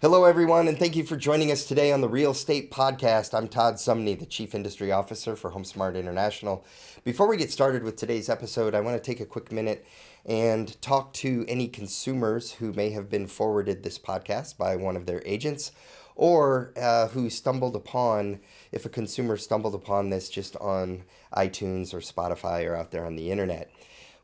Hello, everyone, and thank you for joining us today on the Real Estate Podcast. I'm Todd Sumney, the Chief Industry Officer for HomeSmart International. Before we get started with today's episode, I want to take a quick minute and talk to any consumers who may have been forwarded this podcast by one of their agents or who stumbled upon, if a consumer stumbled upon this just on iTunes or Spotify or out there on the internet.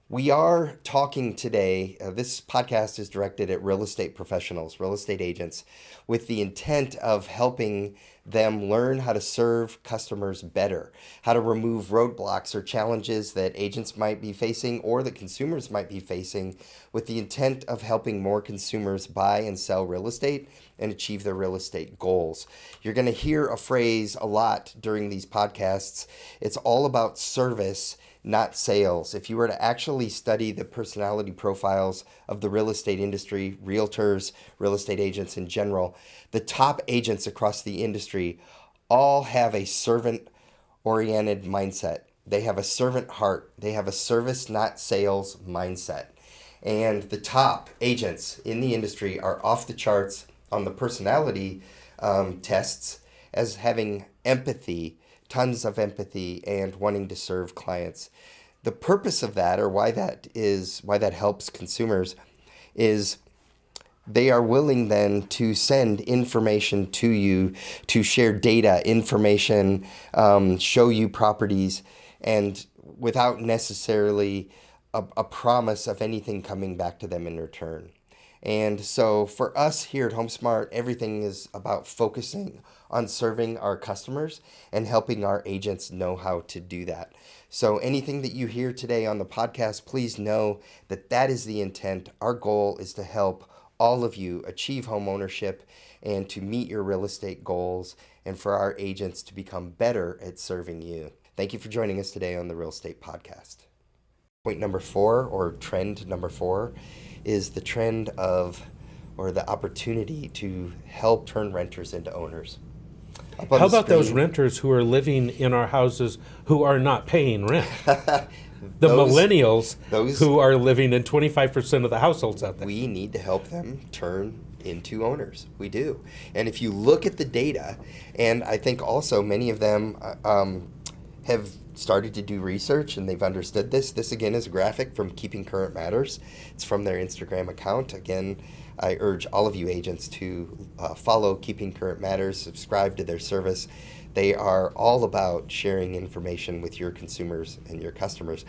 We are talking today, this podcast is directed at real estate professionals, real estate agents, with the intent of helping them learn how to serve customers better, how to remove roadblocks or challenges that agents might be facing or that consumers might be facing, with the intent of helping more consumers buy and sell real estate and achieve their real estate goals. You're going to hear a phrase a lot during these podcasts. It's all about service, not sales. If you were to actually study the personality profiles of the real estate industry, realtors, real estate agents in general, the top agents across the industry all have a servant-oriented mindset. They have a servant heart. They have a service, not sales mindset. And the top agents in the industry are off the charts on the personality tests as having empathy, tons of empathy, and wanting to serve clients. The purpose of that, or why that helps consumers, is they are willing then to send information to you, to share data, information, show you properties, and without necessarily a promise of anything coming back to them in return. And so for us here at HomeSmart, everything is about focusing on serving our customers and helping our agents know how to do that. So anything that you hear today on the podcast, please know that that is the intent. Our goal is to help all of you achieve home ownership and to meet your real estate goals, and for our agents to become better at serving you. Thank you for joining us today on the Real Estate Podcast. Point number 4, or trend number 4, is the trend of, or the opportunity to help turn renters into owners. How about those renters who are living in our houses who are not paying rent? The millennials who are living in 25% of the households out there. We need to help them turn into owners. We do. And if you look at the data, and I think also many of them have started to do research and they've understood this. This again is a graphic from Keeping Current Matters. It's from their Instagram account. Again, I urge all of you agents to follow Keeping Current Matters, subscribe to their service. They are all about sharing information with your consumers and your customers.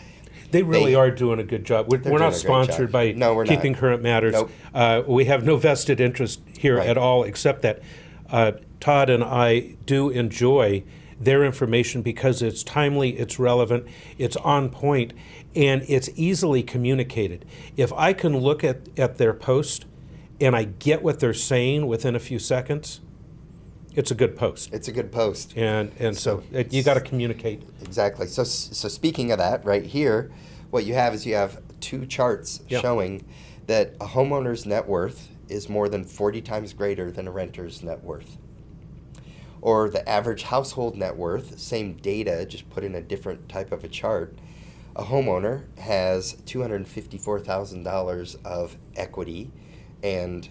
They really are doing a good job. We're not sponsored by Keeping Current Matters. Nope. We have no vested interest here at all, except that Todd and I do enjoy their information because it's timely, it's relevant, it's on point, and it's easily communicated. If I can look at their post and I get what they're saying within a few seconds, it's a good post. It's a good post. And so you got to communicate. Exactly. So speaking of that, right here, what you have is you have 2 charts showing that a homeowner's net worth is more than 40 times greater than a renter's net worth. Or the average household net worth, same data, just put in a different type of a chart. A homeowner has $254,000 of equity and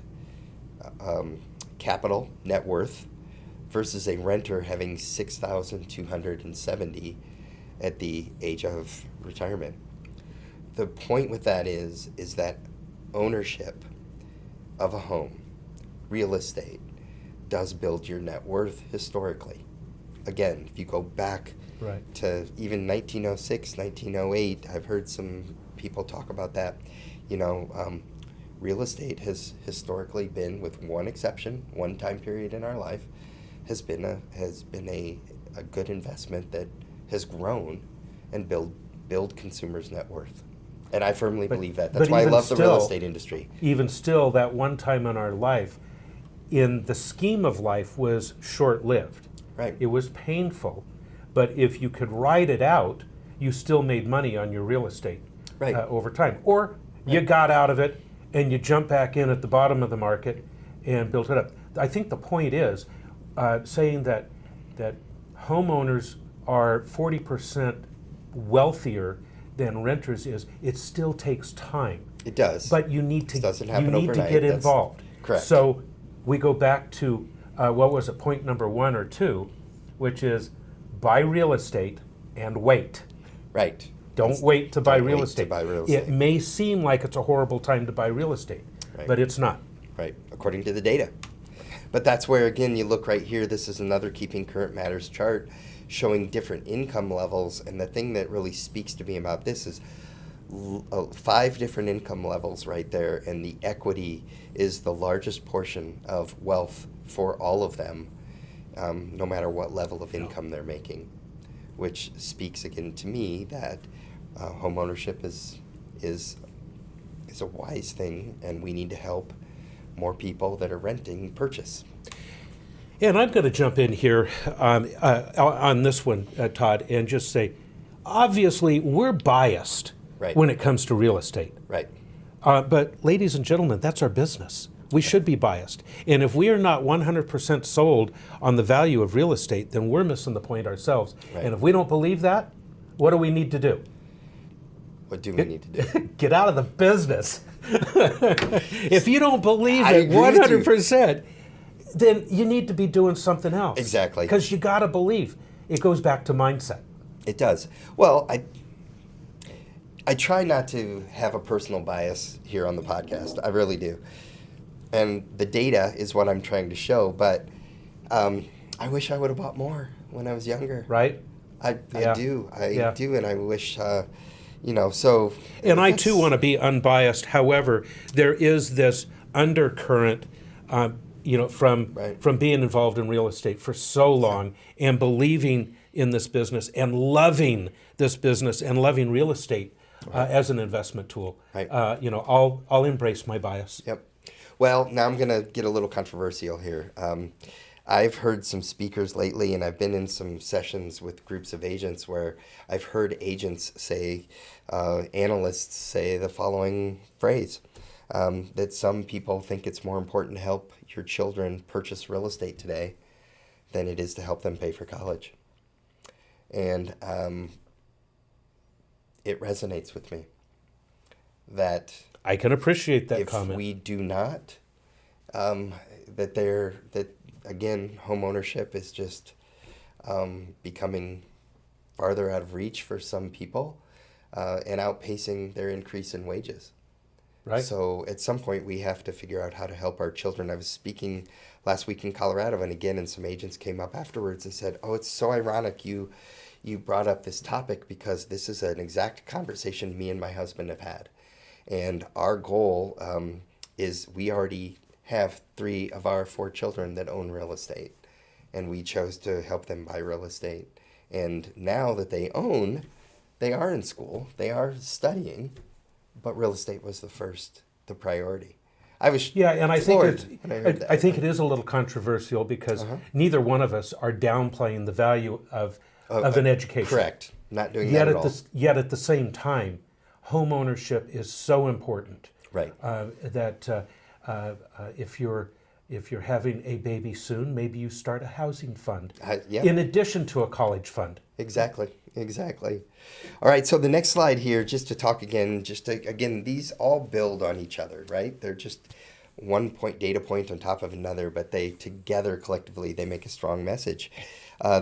capital net worth versus a renter having $6,270 at the age of retirement. The point with that is that ownership of a home, real estate, does build your net worth historically. Again, if you go back to even 1906, 1908, I've heard some people talk about that. Real estate has historically been, with one exception, one time period in our life, has been a good investment that has grown and build consumers' net worth. And I firmly believe that. That's why I love the real estate industry. Even still, that one time in our life, in the scheme of life, was short-lived. Right. It was painful, but if you could ride it out, you still made money on your real estate over time. Or you got out of it and you jump back in at the bottom of the market and built it up. I think the point is saying that homeowners are 40% wealthier than renters is. It still takes time. It does. But you need to It doesn't happen overnight. Get involved. Correct. So we go back to, what was it, point number 1 or 2, which is buy real estate and wait. Right. Don't wait to buy real estate. It may seem like it's a horrible time to buy real estate, but it's not. Right, according to the data. But that's where, again, you look right here. This is another Keeping Current Matters chart showing different income levels. And the thing that really speaks to me about this is 5 different income levels right there. And the equity is the largest portion of wealth for all of them, no matter what level of income they're making, which speaks again to me that home ownership is a wise thing, and we need to help more people that are renting purchase. And I'm going to jump in here on this one, Todd, and just say, obviously, we're biased when it comes to real estate. Right. But ladies and gentlemen, that's our business. We should be biased. And if we are not 100% sold on the value of real estate, then we're missing the point ourselves. Right. And if we don't believe that, what do we need to do? What do we need to do? Get out of the business. If you don't believe it 100%, then you need to be doing something else. Exactly. Because you got to believe. It goes back to mindset. It does. Well, I try not to have a personal bias here on the podcast. I really do. And the data is what I'm trying to show, but I wish I would have bought more when I was younger. Right? I do, and I wish, so... And I, too, want to be unbiased. However, there is this undercurrent, from being involved in real estate for so long and believing in this business and loving this business and loving real estate as an investment tool. Right. I'll embrace my bias. Yep. Well, now I'm going to get a little controversial here. I've heard some speakers lately, and I've been in some sessions with groups of agents where I've heard agents say, analysts say the following phrase, that some people think it's more important to help your children purchase real estate today than it is to help them pay for college. And it resonates with me that I can appreciate that comment. If we do not, again, home ownership is just becoming farther out of reach for some people and outpacing their increase in wages. Right. So at some point we have to figure out how to help our children. I was speaking last week in Colorado, and some agents came up afterwards and said, "Oh, it's so ironic you brought up this topic because this is an exact conversation me and my husband have had. And our goal is we already have 3 of our 4 children that own real estate, and we chose to help them buy real estate. And now that they own, they are in school, they are studying, but real estate was the priority." I was and I floored think when I heard that. I think it is a little controversial because neither one of us are downplaying the value of an education. Correct. Not doing that at all. Yet at the same time, home ownership is so important. Right. That if you're having a baby soon, maybe you start a housing fund in addition to a college fund. Exactly. All right, so the next slide here, just to talk again, these all build on each other, right? They're just one data point on top of another, but they together collectively, they make a strong message.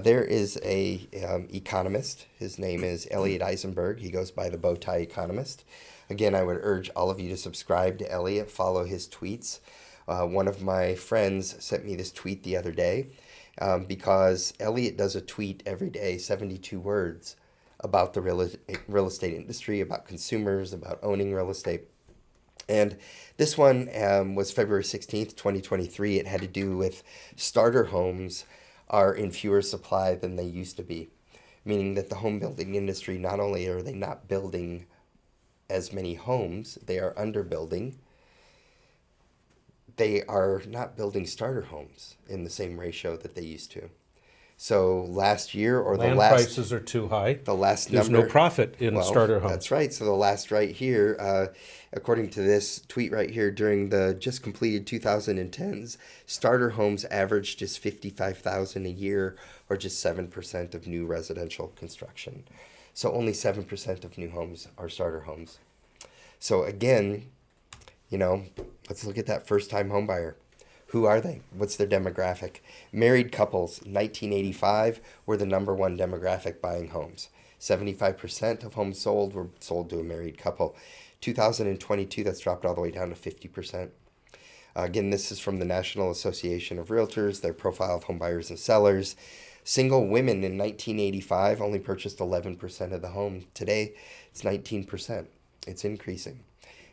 There is a economist. His name is Elliot Eisenberg. He goes by the Bowtie Economist. Again, I would urge all of you to subscribe to Elliot, follow his tweets. One of my friends sent me this tweet the other day because Elliot does a tweet every day, 72 words, about the real estate industry, about consumers, about owning real estate. And this one was February 16th, 2023. It had to do with starter homes are in fewer supply than they used to be, meaning that the home building industry, not only are they not building as many homes, they are underbuilding. They are not building starter homes in the same ratio that they used to. So last year Land prices are too high. There's no profit in starter homes. That's right. So the last right here, according to this tweet right here, during the just completed 2010s, starter homes averaged just $55,000 a year, or just 7% of new residential construction. So only 7% of new homes are starter homes. So again, let's look at that first-time home buyer. Who are they? What's their demographic? Married couples, 1985, were the number one demographic buying homes. 75% of homes sold were sold to a married couple. 2022, that's dropped all the way down to 50%. Again, this is from the National Association of Realtors, their profile of home buyers and sellers. Single women in 1985 only purchased 11% of the home. Today, it's 19%. It's increasing,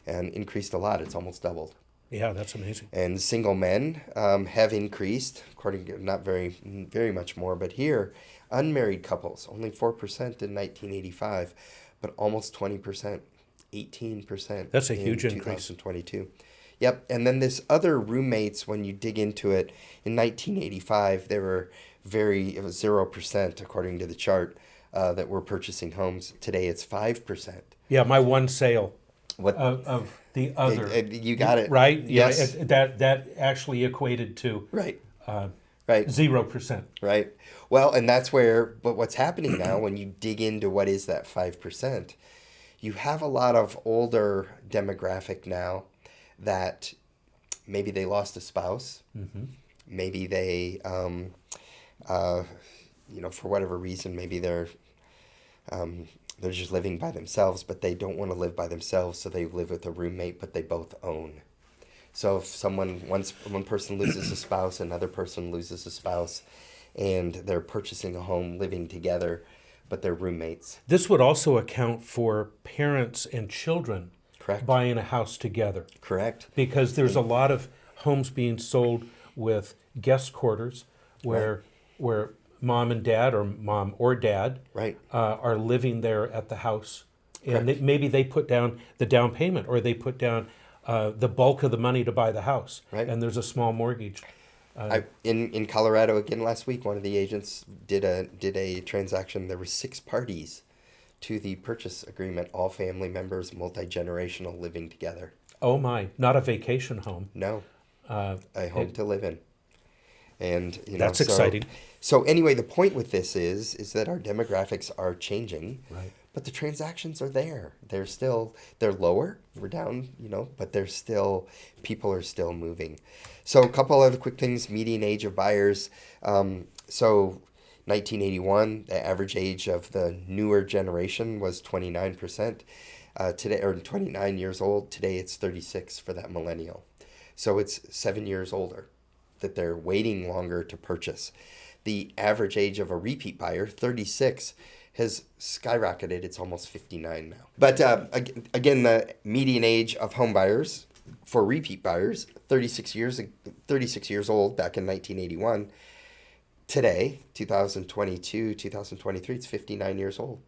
and increased a lot. It's almost doubled. Yeah, that's amazing. And single men have increased, according to not very much more, but here, unmarried couples, only 4% in 1985, but almost 20%, 18%. That's a huge in increase. 2022. Yep, and then this other roommates, when you dig into it, in 1985, it was 0%, according to the chart, that were purchasing homes. Today, it's 5%. Yeah, my one sale What? of the other. You got it. Right? Yes. That actually equated to Right. Right. 0%. Right. Well, and that's but what's happening now when you dig into what is that 5%, you have a lot of older demographic now that maybe they lost a spouse. Mm-hmm. Maybe they, for whatever reason, maybe they're just living by themselves, but they don't want to live by themselves, so they live with a roommate, but they both own. So if one person loses a spouse, another person loses a spouse, and they're purchasing a home, living together, but they're roommates. This would also account for parents and children Correct. buying a house together. Correct. Because there's a lot of homes being sold with guest quarters where mom and dad, or mom or dad, Right. are living there at the house. And maybe they put down the down payment, or they put down the bulk of the money to buy the house. Right. And there's a small mortgage. In Colorado again last week, one of the agents did a transaction. There were 6 parties to the purchase agreement, all family members, multi-generational, living together. Oh my, not a vacation home. No, a home to live in. And that's exciting. So anyway, the point with this is that our demographics are changing. Right. But the transactions are there. They're lower. We're down, but people are still moving. So a couple other quick things. Median age of buyers. So 1981, the average age of the newer generation was 29%. Today, or 29 years old. Today it's 36 for that millennial. So it's 7 years older that they're waiting longer to purchase. The average age of a repeat buyer, 36, has skyrocketed. It's almost 59 now. But again, the median age of home buyers for repeat buyers, 36 years old back in 1981. Today, 2022, 2023, it's 59 years old.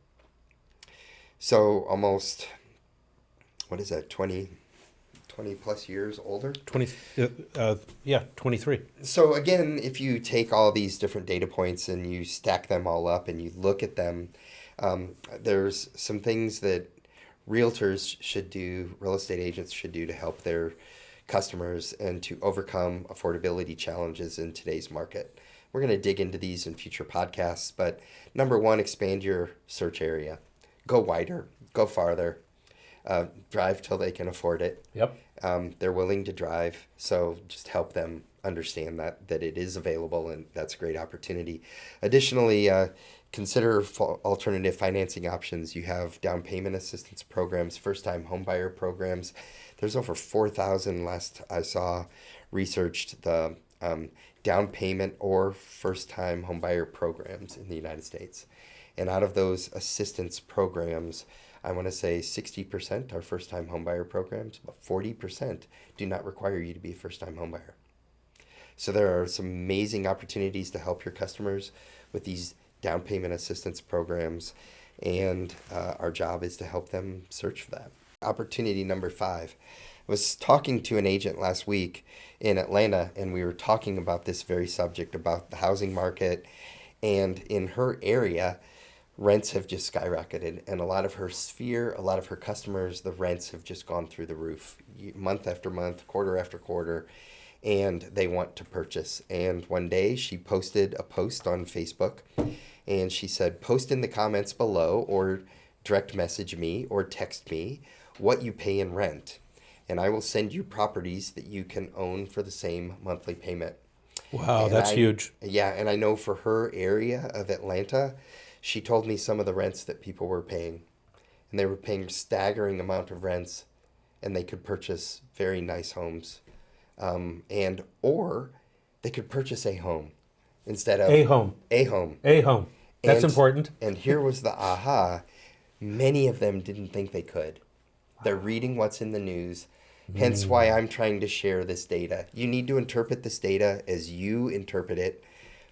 So almost, what is that, 20 plus years older? 23. So again, if you take all these different data points and you stack them all up and you look at them, there's some things that realtors should do, real estate agents should do to help their customers and to overcome affordability challenges in today's market. We're going to dig into these in future podcasts, but number one, expand your search area. Go wider, go farther, drive till they can afford it. Yep. They're willing to drive, so just help them understand that it is available, and that's a great opportunity. Additionally, consider alternative financing options. You have down payment assistance programs, first-time homebuyer programs. There's over 4,000, last I saw, researched the down payment or first-time homebuyer programs in the United States. And out of those assistance programs, I want to say 60% are first-time homebuyer programs, but 40% do not require you to be a first-time homebuyer. So there are some amazing opportunities to help your customers with these down payment assistance programs, and our job is to help them search for that. Opportunity number 5. I was talking to an agent last week in Atlanta, and we were talking about this very subject, about the housing market, and in her area, rents have just skyrocketed, and a lot of her sphere, a lot of her customers, the rents have just gone through the roof, month after month, quarter after quarter, and they want to purchase. And one day she posted a post on Facebook, and she said, post in the comments below or direct message me or text me what you pay in rent. and I will send you properties that you can own for the same monthly payment. Wow, And that's huge. Yeah, and I know for her area of Atlanta, she told me some of the rents that people were paying. And they were paying staggering amount of rents, and they could purchase very nice homes. Or they could purchase a home instead of A home. a home. A home. That's And- important. And here was the aha. Many of them didn't think they could. They're reading what's in the news. Hence why I'm trying to share this data. You need to interpret this data as you interpret it.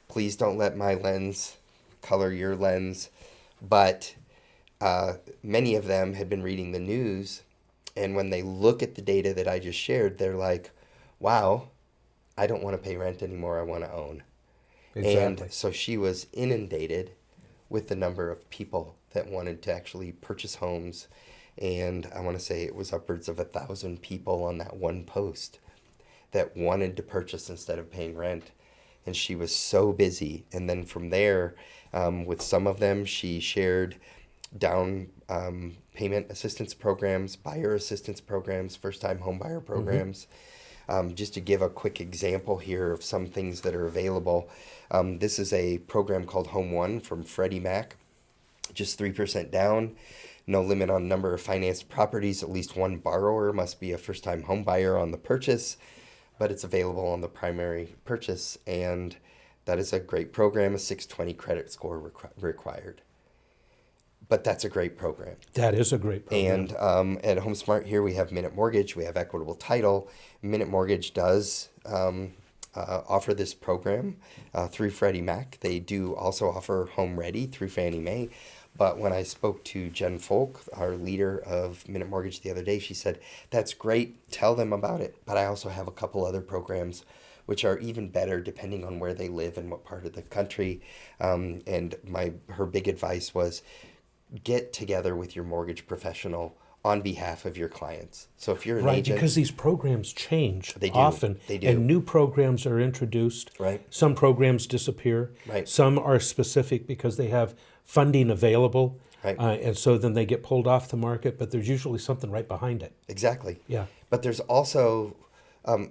Please don't let my lens color your lens. But many of them had been reading the news. And when they look at the data that I just shared, they're like, wow, I don't want to pay rent anymore. I want to own. Exactly. And so she was inundated with the number of people that wanted to actually purchase homes. And I want to say it was upwards of 1,000 people on that one post that wanted to purchase instead of paying rent. And she was so busy. And then from there, with some of them, she shared down payment assistance programs, buyer assistance programs, first-time home buyer programs. Just to give a quick example here of some things that are available. This is a program called Home One from Freddie Mac. Just 3% down. No limit on number of financed properties. At least one borrower must be a first-time home buyer on the purchase, but it's available on the primary purchase. And that is a great program, a 620 credit score required. But that's a great program. That is a great program. And at HomeSmart here, we have Minute Mortgage, we have Equitable Title. Minute Mortgage does offer this program through Freddie Mac. They do also offer Home Ready through Fannie Mae. But when I spoke to Jen Folk, our leader of Minute Mortgage the other day, she said, that's great, tell them about it. But I also have a couple other programs which are even better depending on where they live and what part of the country. And her big advice was, get together with your mortgage professional on behalf of your clients. So if you're an agent, because these programs change They do. often, They do. and new programs are introduced. Right. Some programs disappear. Right. Some are specific because they have funding available, Right. And so then they get pulled off the market. But there's usually something right behind it. exactly. Yeah. But there's also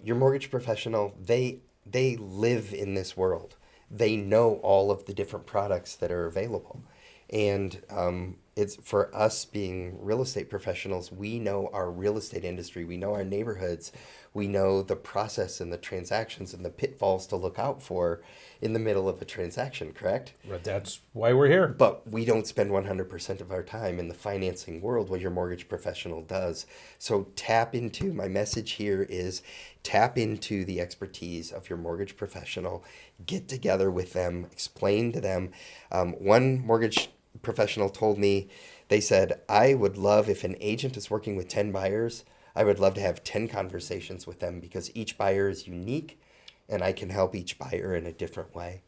your mortgage professional. They live in this world. They know all of the different products that are available, and it's for us being real estate professionals. We know our real estate industry. We know our neighborhoods. We know the process and the transactions and the pitfalls to look out for in the middle of a transaction. Correct? But that's why we're here. But we don't spend 100% of our time in the financing world where your mortgage professional does. So my message here is tap into the expertise of your mortgage professional, get together with them, explain to them. One mortgage professional told me, they said, I would love, if an agent is working with 10 buyers, I would love to have 10 conversations with them because each buyer is unique and I can help each buyer in a different way.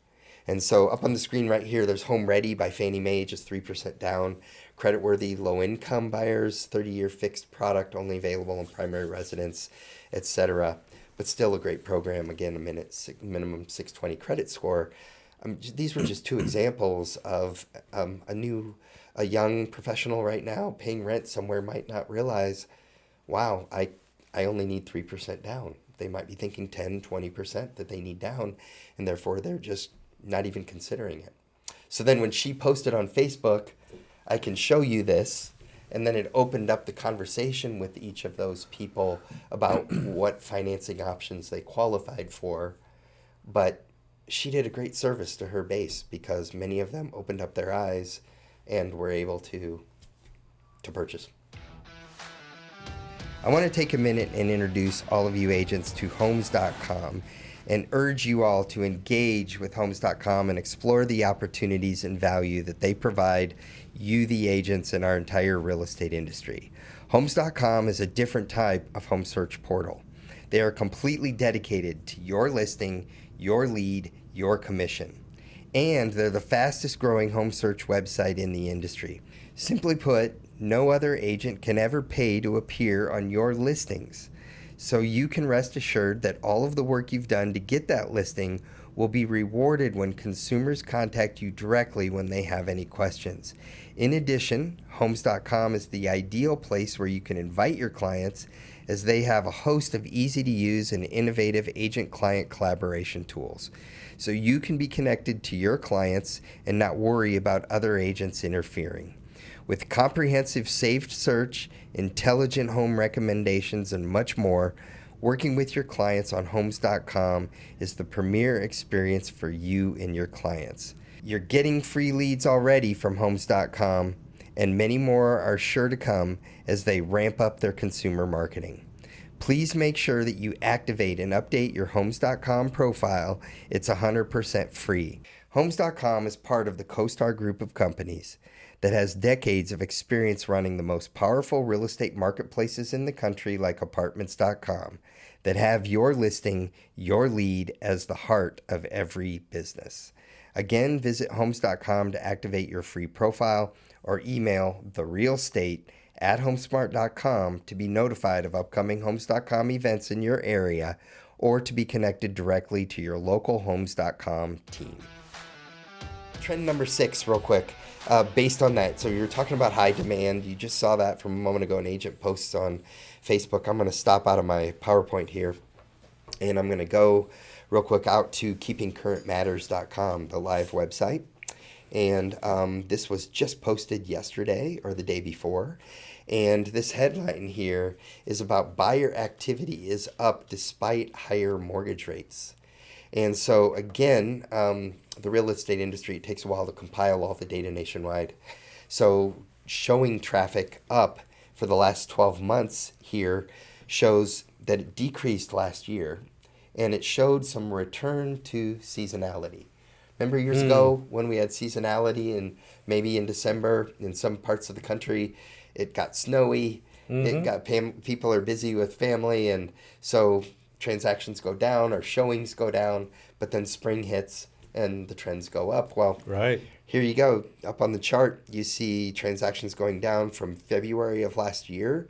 And so up on the screen right here, there's Home Ready by Fannie Mae, just 3% down. Creditworthy low-income buyers, 30-year fixed product, only available in primary residence, etc. But still a great program. Again, minimum 620 credit score. These were just two examples of a young professional right now paying rent somewhere might not realize, wow, I only need 3% down. They might be thinking 10, 20% that they need down, and therefore they're just not even considering it. So then when she posted on Facebook, I can show you this, and then it opened up the conversation with each of those people about what financing options they qualified for. But she did a great service to her base because many of them opened up their eyes and were able to purchase. I want to take a minute and introduce all of you agents to Homes.com and urge you all to engage with Homes.com and explore the opportunities and value that they provide you, the agents, and our entire real estate industry. Homes.com is a different type of home search portal. They are completely dedicated to your listing, your lead, your commission. And they're the fastest growing home search website in the industry. Simply put, no other agent can ever pay to appear on your listings. So you can rest assured that all of the work you've done to get that listing will be rewarded when consumers contact you directly when they have any questions. In addition, Homes.com is the ideal place where you can invite your clients as they have a host of easy-to-use and innovative agent-client collaboration tools, so you can be connected to your clients and not worry about other agents interfering. With comprehensive saved search, intelligent home recommendations, and much more, working with your clients on Homes.com is the premier experience for you and your clients. You're getting free leads already from Homes.com, and many more are sure to come as they ramp up their consumer marketing. Please make sure that you activate and update your Homes.com profile. It's 100% free. Homes.com is part of the CoStar Group of companies that has decades of experience running the most powerful real estate marketplaces in the country, like Apartments.com, that have your listing, your lead, as the heart of every business. Again, visit Homes.com to activate your free profile, or email therealestate@homesmart.com to be notified of upcoming Homes.com events in your area, or to be connected directly to your local Homes.com team. Trend number 6, real quick, based on that. So you're talking about high demand. You just saw that from a moment ago, an agent posts on Facebook. I'm going to stop out of my PowerPoint here, and I'm going to go real quick out to keepingcurrentmatters.com, the live website. And this was just posted yesterday or the day before. And this headline here is about buyer activity is up despite higher mortgage rates. And so again, the real estate industry, it takes a while to compile all the data nationwide. So showing traffic up for the last 12 months here shows that it decreased last year, and it showed some return to seasonality. Remember years ago when we had seasonality, and maybe in December in some parts of the country it got snowy, it got people are busy with family, and so transactions go down or showings go down, but then spring hits and the trends go up. Well, here you go. Up on the chart, you see transactions going down from February of last year.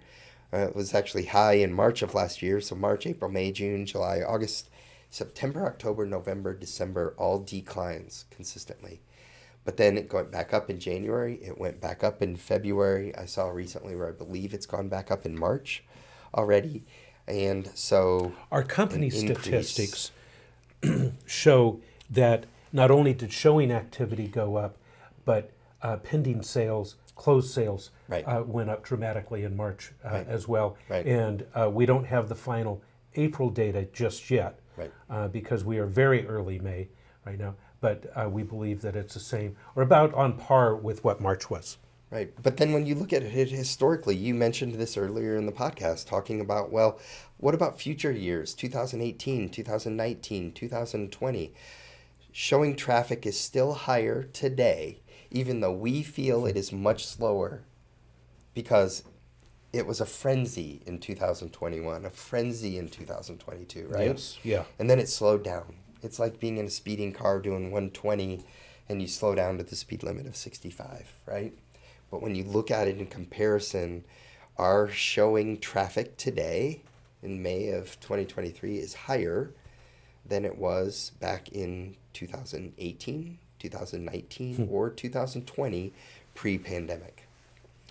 It was actually high in March of last year. So March, April, May, June, July, August, September, October, November, December, all declines consistently. But then it went back up in January. It went back up in February. I saw recently where I believe it's gone back up in March already. And so our company statistics show that not only did showing activity go up, but pending sales, closed sales went up dramatically in March as well. And we don't have the final April data just yet because we are very early May right now. But we believe that it's the same or about on par with what March was. Right. But then when you look at it historically, you mentioned this earlier in the podcast, talking about, well, what about future years, 2018, 2019, 2020? Showing traffic is still higher today, even though we feel it is much slower, because it was a frenzy in 2021, a frenzy in 2022, right? Yes, yeah. And then it slowed down. It's like being in a speeding car doing 120 and you slow down to the speed limit of 65, right? But when you look at it in comparison, our showing traffic today in May of 2023 is higher than it was back in 2018, 2019, or 2020 pre-pandemic.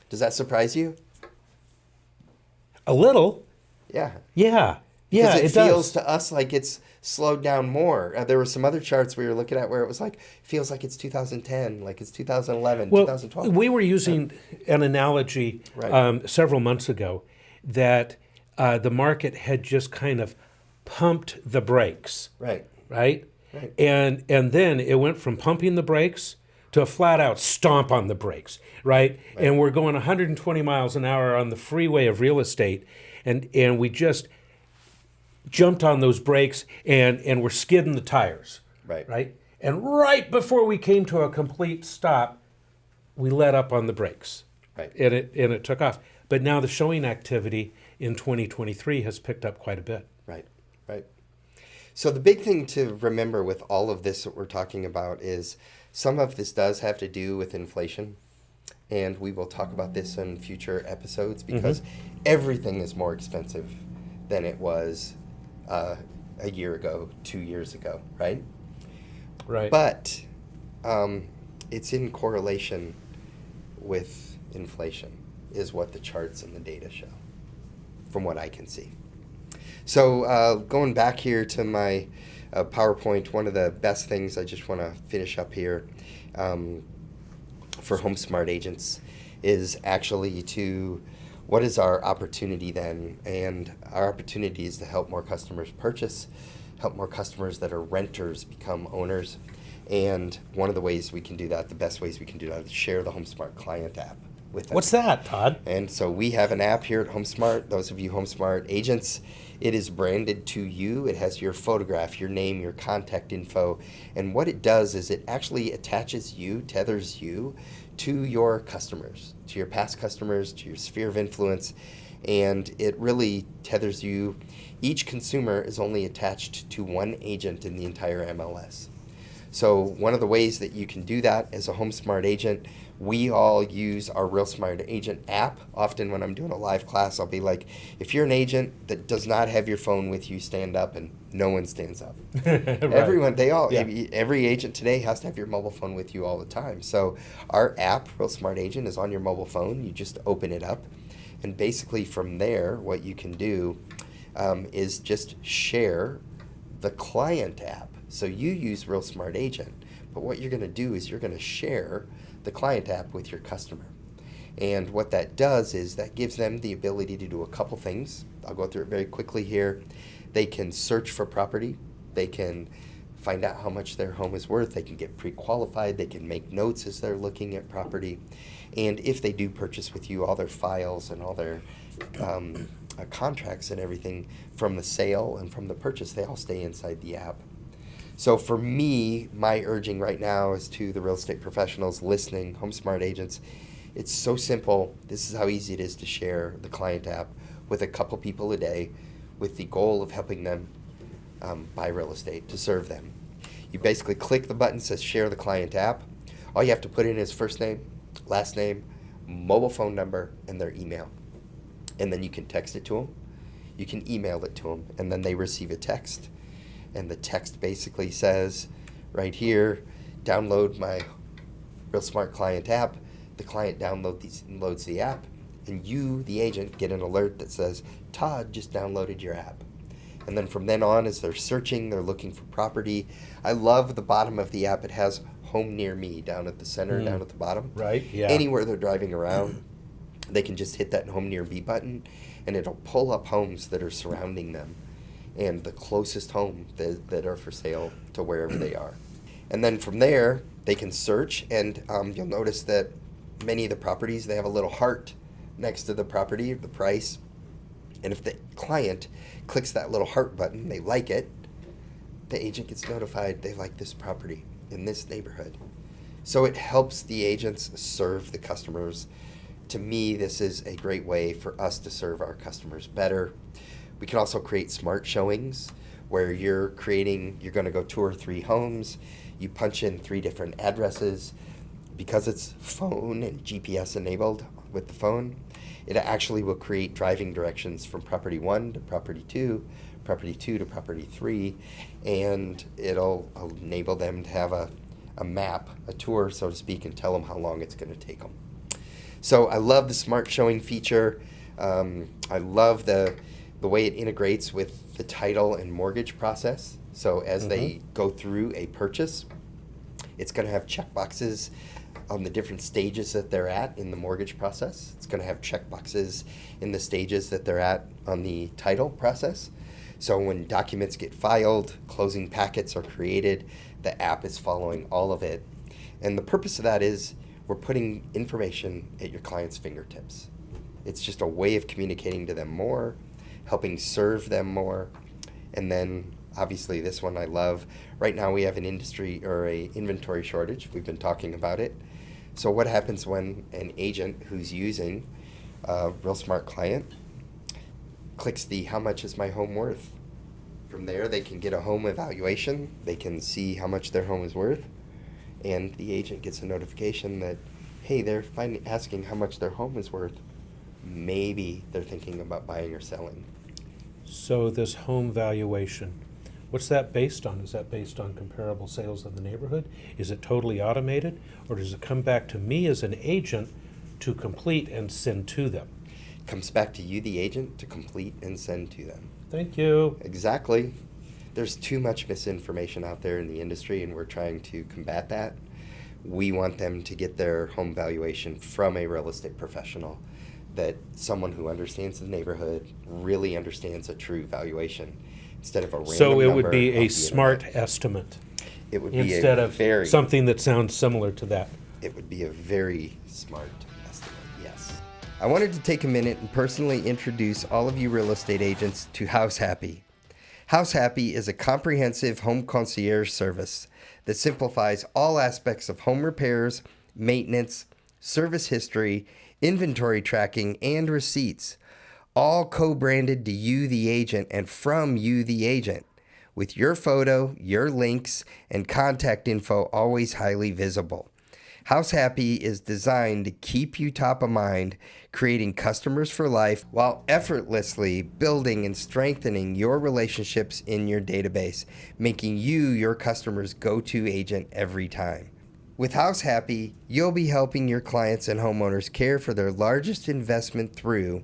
Does that surprise you? A little. Yeah. Yeah. Because Yeah, it feels to us like it's slowed down more. There were some other charts we were looking at where it was like, feels like it's 2010, like it's 2011, well, 2012. We were using an analogy several months ago that the market had just kind of pumped the brakes. Right. And then it went from pumping the brakes to a flat out stomp on the brakes, right? And we're going 120 miles an hour on the freeway of real estate, and we just jumped on those brakes and we're skidding the tires, right? And right before we came to a complete stop, we let up on the brakes, and it took off. But now the showing activity in 2023 has picked up quite a bit. Right. So the big thing to remember with all of this that we're talking about is some of this does have to do with inflation, and we will talk about this in future episodes because everything is more expensive than it was a year ago, 2 years ago, right? But it's in correlation with inflation is what the charts and the data show. from what I can see. So going back here to my PowerPoint, one of the best things I just want to finish up here for HomeSmart agents is actually to, what is our opportunity then? And our opportunity is to help more customers purchase, help more customers that are renters become owners. And one of the ways we can do that, the best ways we can do that, is share the HomeSmart client app with them. What's that, Todd? And so we have an app here at HomeSmart. Those of you HomeSmart agents, it is branded to you. It has your photograph, your name, your contact info. And what it does is it actually attaches you, tethers you to your customers, to your past customers, to your sphere of influence. And it really tethers you. Each consumer is only attached to one agent in the entire MLS. So one of the ways that you can do that as a HomeSmart agent, we all use our RealSmart Agent app. Often when I'm doing a live class, I'll be like, if you're an agent that does not have your phone with you, stand up, and no one stands up. Right. Everyone, every agent today has to have your mobile phone with you all the time. So our app, RealSmart Agent, is on your mobile phone. You just open it up. And basically from there, what you can do is just share the client app. So you use RealSmart Agent, but what you're going to do is you're going to share the client app with your customer. And what that does is that gives them the ability to do a couple things. I'll go through it very quickly here. They can search for property. They can find out how much their home is worth. They can get pre-qualified. They can make notes as they're looking at property. And if they do purchase with you, all their files and all their contracts and everything from the sale and from the purchase, they all stay inside the app. So for me, my urging right now is to the real estate professionals listening, HomeSmart agents, it's so simple. This is how easy it is to share the client app with a couple people a day with the goal of helping them buy real estate, to serve them. You basically click the button that says share the client app. All you have to put in is first name, last name, mobile phone number, and their email. And then you can text it to them. You can email it to them, and then they receive a text. And the text basically says, right here, download my RealSmart client app. The client downloads the app, and you, the agent, get an alert that says, Todd just downloaded your app. And then from then on, as they're searching, they're looking for property. I love the bottom of the app. It has Home Near Me down at the center, down at the bottom. Right, yeah. Anywhere they're driving around, they can just hit that Home Near Me button, and it'll pull up homes that are surrounding them and the closest home that are for sale to wherever they are. And then from there, they can search, and you'll notice that many of the properties, they have a little heart next to the property, the price. And if the client clicks that little heart button, they like it, the agent gets notified they like this property in this neighborhood. So it helps the agents serve the customers. To me, this is a great way for us to serve our customers better. We can also create smart showings where you're going to go 2 or 3 homes. You punch in 3 different addresses. Because it's phone and GPS enabled with the phone, it actually will create driving directions from property 1 to property 2, property 2 to property 3, and it'll enable them to have a map, a tour, so to speak, and tell them how long it's going to take them. So I love the smart showing feature. I love the way it integrates with the title and mortgage process. So as they go through a purchase, it's going to have checkboxes on the different stages that they're at in the mortgage process. It's going to have checkboxes in the stages that they're at on the title process. So when documents get filed, closing packets are created, the app is following all of it. And the purpose of that is we're putting information at your client's fingertips. It's just a way of communicating to them more, helping serve them more. And then obviously this one I love. Right now we have an inventory shortage. We've been talking about it. So what happens when an agent who's using a RealSmart client clicks the how much is my home worth? From there they can get a home evaluation. They can see how much their home is worth. And the agent gets a notification that, hey, they're asking how much their home is worth. Maybe they're thinking about buying or selling. So this home valuation, what's that based on? Is that based on comparable sales in the neighborhood? Is it totally automated? Or does it come back to me as an agent to complete and send to them? comes back to you, the agent, to complete and send to them. Thank you. Exactly. There's too much misinformation out there in the industry, and we're trying to combat that. We want them to get their home valuation from a real estate professional, that someone who understands the neighborhood, really understands a true valuation, instead of a random So it number would be off a the smart internet. estimate It would be instead a of very, something that sounds similar to that. It would be a very smart estimate, yes. I wanted to take a minute and personally introduce all of you real estate agents to House Happy. House Happy is a comprehensive home concierge service that simplifies all aspects of home repairs, maintenance, service history, inventory tracking, and receipts, all co-branded to you, the agent, and from you, the agent, with your photo, your links, and contact info always highly visible. House Happy is designed to keep you top of mind, creating customers for life while effortlessly building and strengthening your relationships in your database, making you your customer's go-to agent every time. With House Happy, you'll be helping your clients and homeowners care for their largest investment through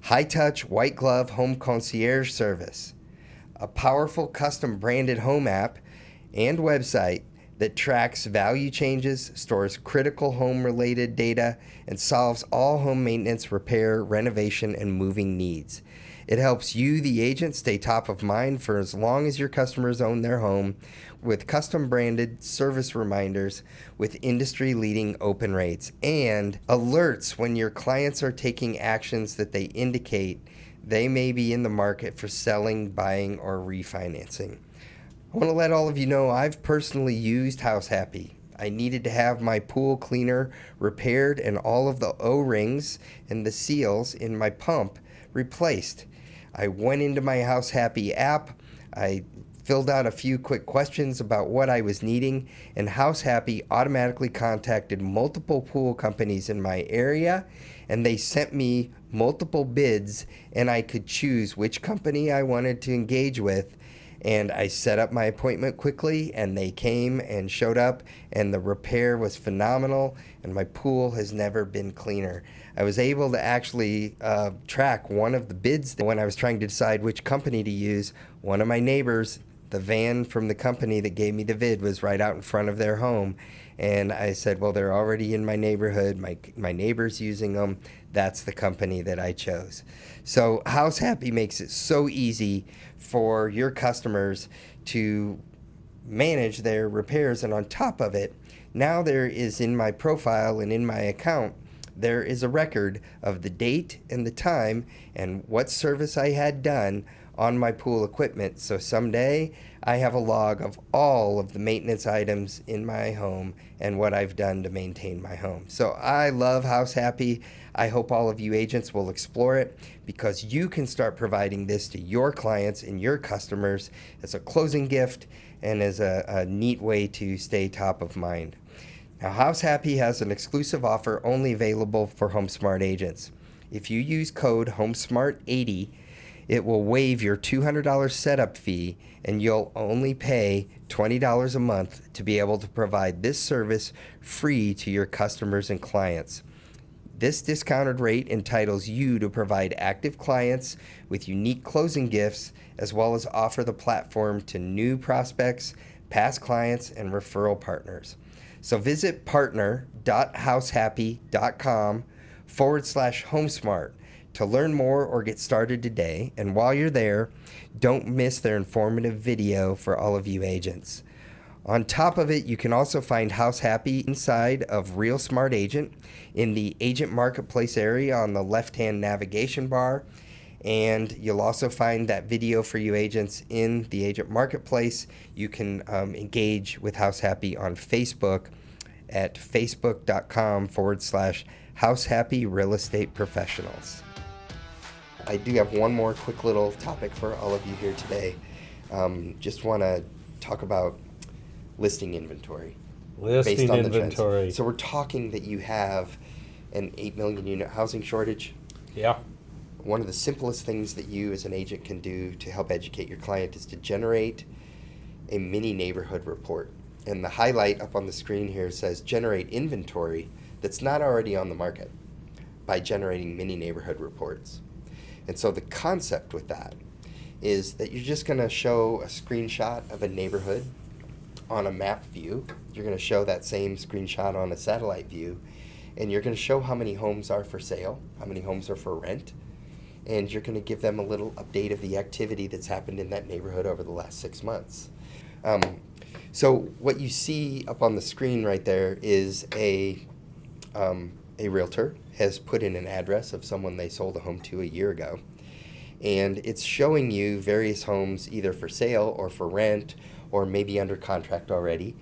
high-touch, white-glove home concierge service, a powerful custom-branded home app and website that tracks value changes, stores critical home-related data, and solves all home maintenance, repair, renovation, and moving needs. It helps you, the agent, stay top of mind for as long as your customers own their home, with custom-branded service reminders with industry-leading open rates, and alerts when your clients are taking actions that they indicate they may be in the market for selling, buying, or refinancing. I want to let all of you know I've personally used House Happy. I needed to have my pool cleaner repaired and all of the O-rings and the seals in my pump replaced. I went into my House Happy app, I filled out a few quick questions about what I was needing, and House Happy automatically contacted multiple pool companies in my area, and they sent me multiple bids, and I could choose which company I wanted to engage with. And I set up my appointment quickly, and they came and showed up, and the repair was phenomenal, and my pool has never been cleaner. I was able to actually track one of the bids when I was trying to decide which company to use. One of my neighbors, the van from the company that gave me the bid was right out in front of their home. And I said, well, they're already in my neighborhood. My neighbor's using them. That's the company that I chose. So House Happy makes it so easy for your customers to manage their repairs. And on top of it, now there is in my profile and in my account, there is a record of the date and the time and what service I had done on my pool equipment. So someday I have a log of all of the maintenance items in my home and what I've done to maintain my home. So I love House Happy. I hope all of you agents will explore it, because you can start providing this to your clients and your customers as a closing gift and as a neat way to stay top of mind. Now, House Happy has an exclusive offer only available for HomeSmart agents. If you use code HomeSmart80, it will waive your $200 setup fee, and you'll only pay $20 a month to be able to provide this service free to your customers and clients. This discounted rate entitles you to provide active clients with unique closing gifts, as well as offer the platform to new prospects, past clients, and referral partners. So visit partner.househappy.com/HomeSmart to learn more or get started today. And while you're there, don't miss their informative video for all of you agents. On top of it, you can also find House Happy inside of Real Smart Agent in the Agent Marketplace area on the left-hand navigation bar. And you'll also find that video for you agents in the Agent Marketplace. You can engage with House Happy on Facebook at facebook.com/House Happy Real Estate Professionals. I do have one more quick little topic for all of you here today. Just want to talk about listing inventory. Listing inventory. So we're talking that you have an 8 million unit housing shortage. Yeah. One of the simplest things that you as an agent can do to help educate your client is to generate a mini neighborhood report. And the highlight up on the screen here says generate inventory that's not already on the market. by generating mini neighborhood reports. And so the concept with that is that you're just going to show a screenshot of a neighborhood on a map view. You're going to show that same screenshot on a satellite view, and you're going to show how many homes are for sale, how many homes are for rent, and you're going to give them a little update of the activity that's happened in that neighborhood over the last 6 months. So what you see up on the screen right there is a realtor has put in an address of someone they sold a home to a year ago. And it's showing you various homes either for sale or for rent or maybe under contract already.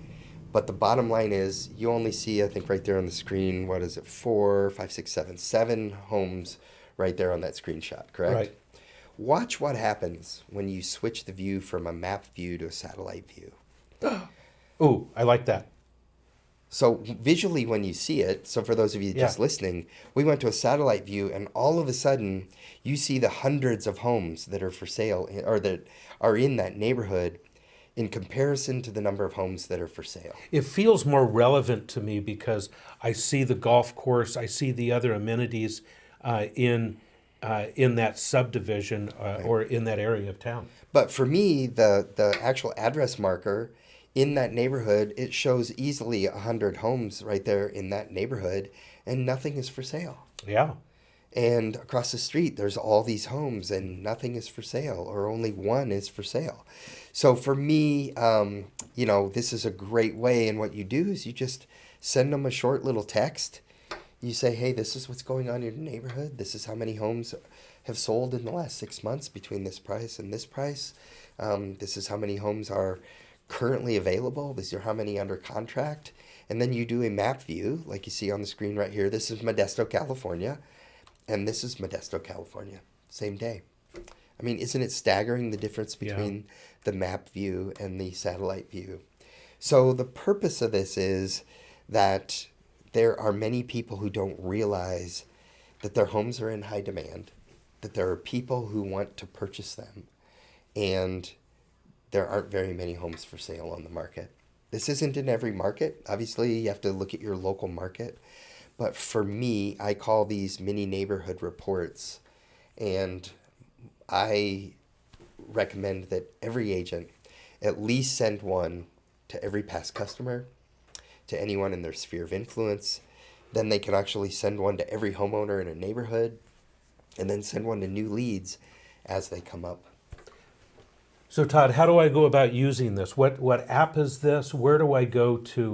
But the bottom line is you only see, I think right there on the screen, 4, 5, 6, 7, 7 homes right there on that screenshot, correct? Right. Watch what happens when you switch the view from a map view to a satellite view. Ooh, I like that. So visually when you see it, so for those of you just listening, we went to a satellite view and all of a sudden you see the hundreds of homes that are for sale or that are in that neighborhood in comparison to the number of homes that are for sale. It feels more relevant to me because I see the golf course, I see the other amenities in that subdivision or in that area of town. But for me, the actual address marker in that neighborhood, it shows easily 100 homes right there in that neighborhood, and nothing is for sale. Yeah. And across the street, there's all these homes, and nothing is for sale, or only one is for sale. So for me, this is a great way. And what you do is you just send them a short little text. You say, hey, this is what's going on in your neighborhood. This is how many homes have sold in the last 6 months between this price and this price. This is how many homes are currently available. These are how many under contract. And then you do a map view, like you see on the screen right here. This is Modesto, California. And this is Modesto, California. Same day. I mean, isn't it staggering the difference between the map view and the satellite view? So the purpose of this is that there are many people who don't realize that their homes are in high demand, that there are people who want to purchase them, and there aren't very many homes for sale on the market. This isn't in every market. Obviously, you have to look at your local market. But for me, I call these mini neighborhood reports, and I recommend that every agent at least send one to every past customer, to anyone in their sphere of influence. Then they can actually send one to every homeowner in a neighborhood, and then send one to new leads as they come up. So Todd, how do I go about using this? What app is this? Where do I go to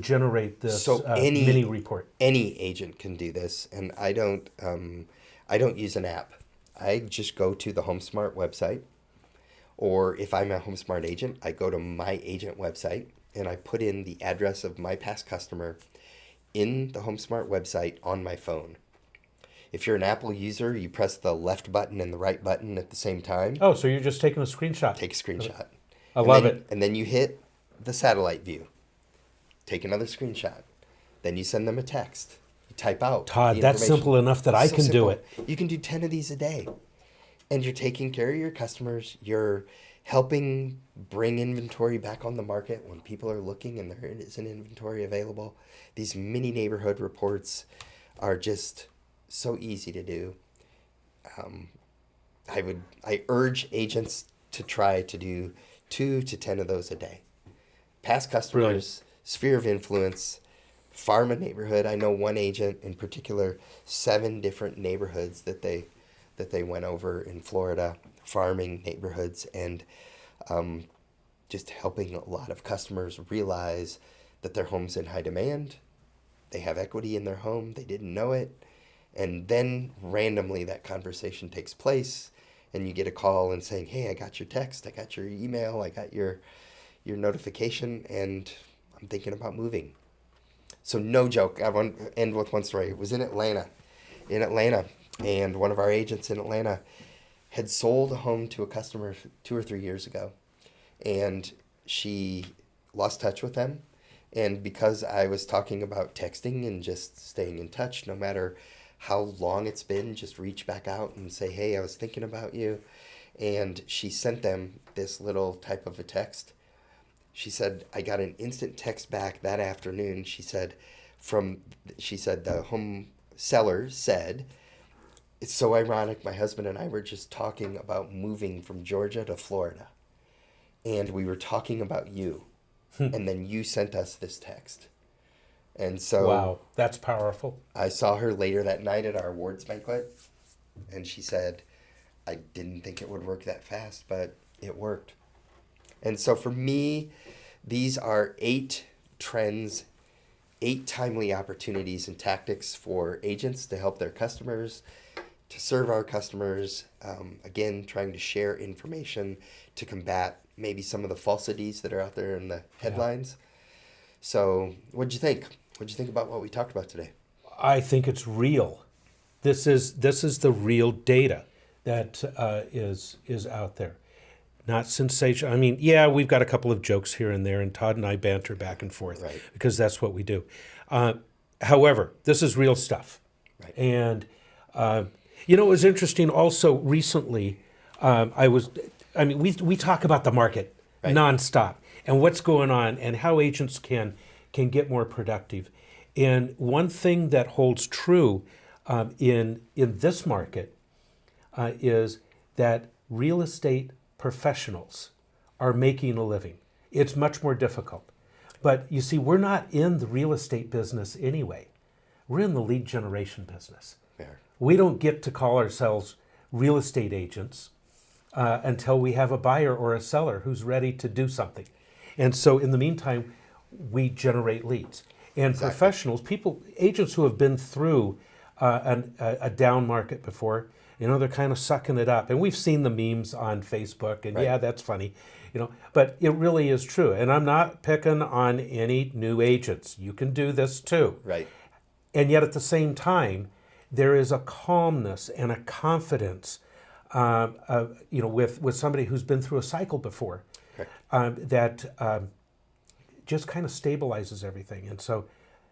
generate this mini report? Any agent can do this, and I don't use an app. I just go to the HomeSmart website, or if I'm a HomeSmart agent, I go to my agent website and I put in the address of my past customer in the HomeSmart website on my phone. If you're an Apple user, you press the left button and the right button at the same time. Oh, so you're just taking a screenshot. Take a screenshot. I love it. And then you hit the satellite view. Take another screenshot. Then you send them a text. You type out Todd, that's simple enough that I can do it. You can do 10 of these a day. And you're taking care of your customers. You're helping bring inventory back on the market when people are looking and there isn't inventory available. These mini neighborhood reports are just so easy to do. I urge agents to try to do 2 to 10 of those a day. Past customers, Brilliant. sphere of influence, farm a neighborhood. I know one agent in particular, 7 different neighborhoods that they went over in Florida, farming neighborhoods, and just helping a lot of customers realize that their home's in high demand. They have equity in their home. They didn't know it. And then randomly that conversation takes place and you get a call and saying, hey, I got your text, I got your email, I got your notification, and I'm thinking about moving. So no joke, I want to end with one story. It was in Atlanta, and one of our agents in Atlanta had sold a home to a customer 2 or 3 years ago, and she lost touch with them. And because I was talking about texting and just staying in touch, no matter how long it's been, just reach back out and say, hey, I was thinking about you. And she sent them this little type of a text. She said, I got an instant text back that afternoon. She said the home seller said, "It's so ironic. My husband and I were just talking about moving from Georgia to Florida. And we were talking about you. And then you sent us this text." And so wow, that's powerful. I saw her later that night at our awards banquet. And she said, "I didn't think it would work that fast, but it worked." And so for me, these are 8 trends, 8 timely opportunities and tactics for agents to help their customers, to serve our customers. Again, trying to share information to combat maybe some of the falsities that are out there in the headlines. Yeah. So what'd you think? What'd you think about what we talked about today? I think it's real. This is the real data that is out there. Not sensational. I mean, yeah, we've got a couple of jokes here and there, and Todd and I banter back and forth, right, because that's what we do. However, this is real stuff. Right. And, it was interesting also recently, we talk about the market right, nonstop and what's going on and how agents can get more productive. And one thing that holds true in this market is that real estate professionals are making a living. It's much more difficult. But you see, we're not in the real estate business anyway. We're in the lead generation business. Fair. We don't get to call ourselves real estate agents until we have a buyer or a seller who's ready to do something. And so in the meantime, we generate leads. And exactly, professionals, agents who have been through a down market before, they're kind of sucking it up. And we've seen the memes on Facebook, and right, yeah, that's funny, but it really is true. And I'm not picking on any new agents. You can do this too. Right. And yet at the same time, there is a calmness and a confidence, with somebody who's been through a cycle before, that just kind of stabilizes everything. And so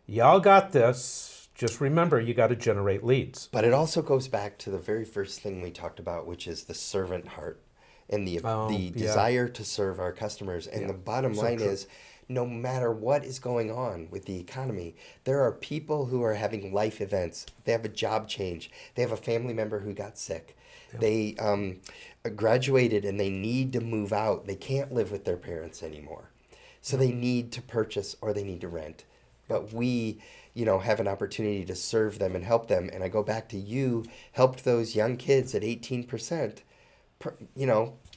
y'all got this. Just remember, you got to generate leads. But it also goes back to the very first thing we talked about, which is the servant heart and the desire to serve our customers. And the bottom line is, no matter what is going on with the economy, there are people who are having life events. They have a job change. They have a family member who got sick. Yep. They graduated and they need to move out. They can't live with their parents anymore. So they need to purchase or they need to rent. But we have an opportunity to serve them and help them. And I go back to you helped those young kids at 18%,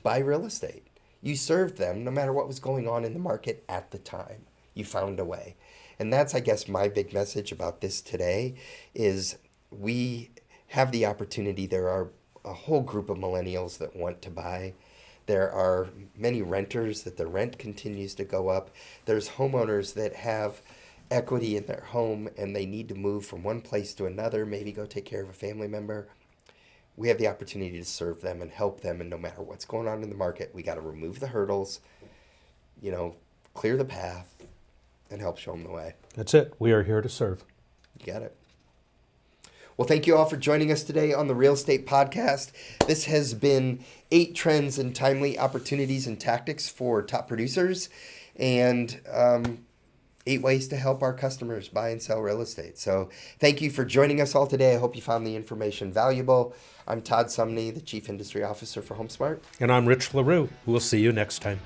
buy real estate. You served them no matter what was going on in the market at the time. You found a way. And that's, I guess, my big message about this today is we have the opportunity. There are a whole group of millennials that want to buy. There are many renters that the rent continues to go up. There's homeowners that have equity in their home and they need to move from one place to another, maybe go take care of a family member. We have the opportunity to serve them and help them, and no matter what's going on in the market, we got to remove the hurdles, clear the path, and help show them the way. That's it. We are here to serve. You got it. Well, thank you all for joining us today on the Real Estate Podcast. This has been 8 trends and timely opportunities and tactics for top producers, and 8 ways to help our customers buy and sell real estate. So thank you for joining us all today. I hope you found the information valuable. I'm Todd Sumney, the Chief Industry Officer for HomeSmart. And I'm Rich LaRue. We'll see you next time.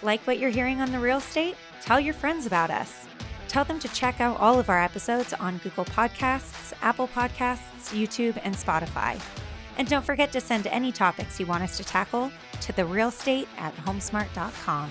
Like what you're hearing on The Real Estate? Tell your friends about us. Tell them to check out all of our episodes on Google Podcasts, Apple Podcasts, YouTube, and Spotify. And don't forget to send any topics you want us to tackle to therealestate@homesmart.com.